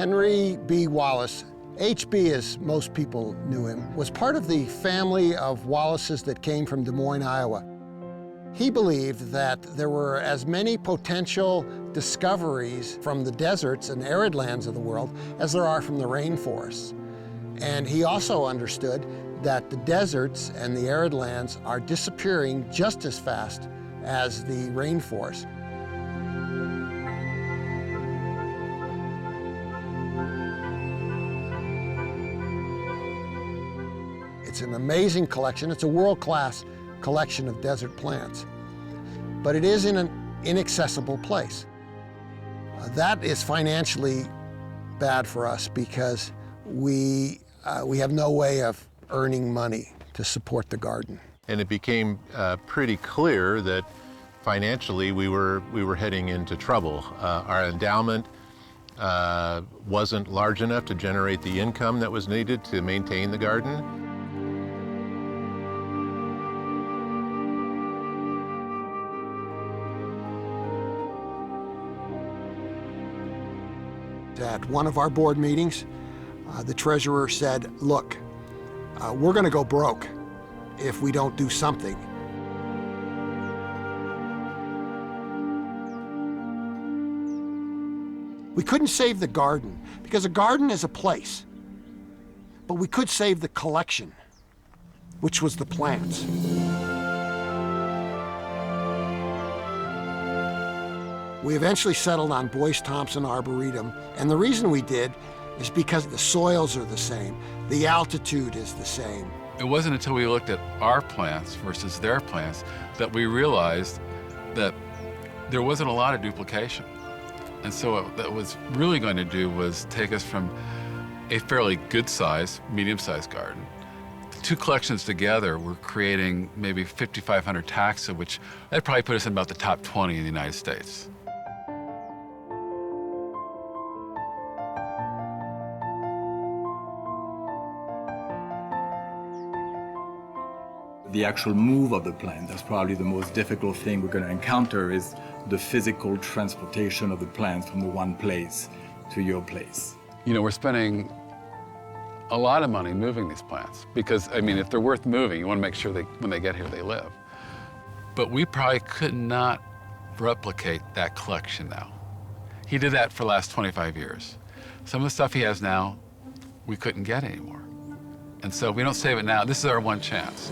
Henry B. Wallace, HB as most people knew him, was part of the family of Wallaces that came from Des Moines, Iowa. He believed that there were as many potential discoveries from the deserts and arid lands of the world as there are from the rainforests. And he also understood that the deserts and the arid lands are disappearing just as fast as the rainforest. It's an amazing collection. It's a world-class collection of desert plants, but it is in an inaccessible place. That is financially bad for us because we have no way of earning money to support the garden. And it became pretty clear that financially we were heading into trouble. Our endowment wasn't large enough to generate the income that was needed to maintain the garden. At one of our board meetings, the treasurer said, look, we're going to go broke if we don't do something. We couldn't save the garden because a garden is a place, but we could save the collection, which was the plants. We eventually settled on Boyce Thompson Arboretum, and the reason we did is because the soils are the same, the altitude is the same. It wasn't until we looked at our plants versus their plants that we realized that there wasn't a lot of duplication. And so what that was really going to do was take us from a fairly good-sized, medium-sized garden. The two collections together were creating maybe 5,500 taxa, which that probably put us in about the top 20 in the United States. The actual move of the plant, that's probably the most difficult thing we're going to encounter, is the physical transportation of the plants from the one place to your place. You know, we're spending a lot of money moving these plants because, I mean, if they're worth moving, you want to make sure when they get here, they live. But we probably could not replicate that collection now. He did that for the last 25 years. Some of the stuff he has now, we couldn't get anymore. And so if we don't save it now, this is our one chance.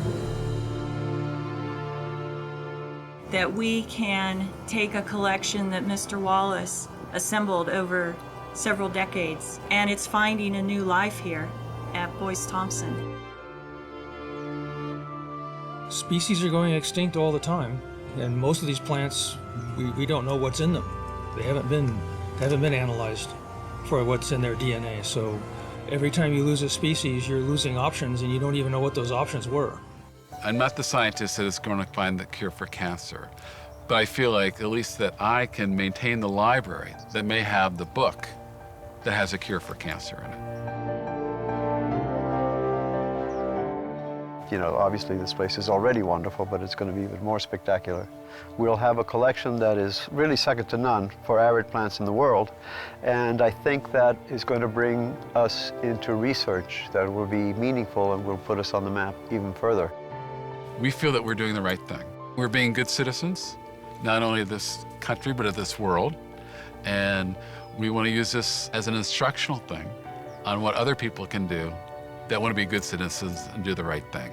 That we can take a collection that Mr. Wallace assembled over several decades, and it's finding a new life here at Boyce Thompson. Species are going extinct all the time, and most of these plants, we don't know what's in them. They haven't been analyzed for what's in their DNA, so every time you lose a species, you're losing options, and you don't even know what those options were. I'm not the scientist that is going to find the cure for cancer, but I feel like at least that I can maintain the library that may have the book that has a cure for cancer in it. You know, obviously this place is already wonderful, but it's going to be even more spectacular. We'll have a collection that is really second to none for arid plants in the world, and I think that is going to bring us into research that will be meaningful and will put us on the map even further. We feel that we're doing the right thing. We're being good citizens, not only of this country, but of this world. And we want to use this as an instructional thing on what other people can do that want to be good citizens and do the right thing.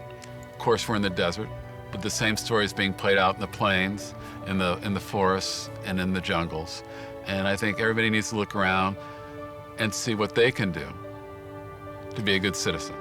Of course, we're in the desert, but the same story is being played out in the plains, in the forests, and in the jungles. And I think everybody needs to look around and see what they can do to be a good citizen.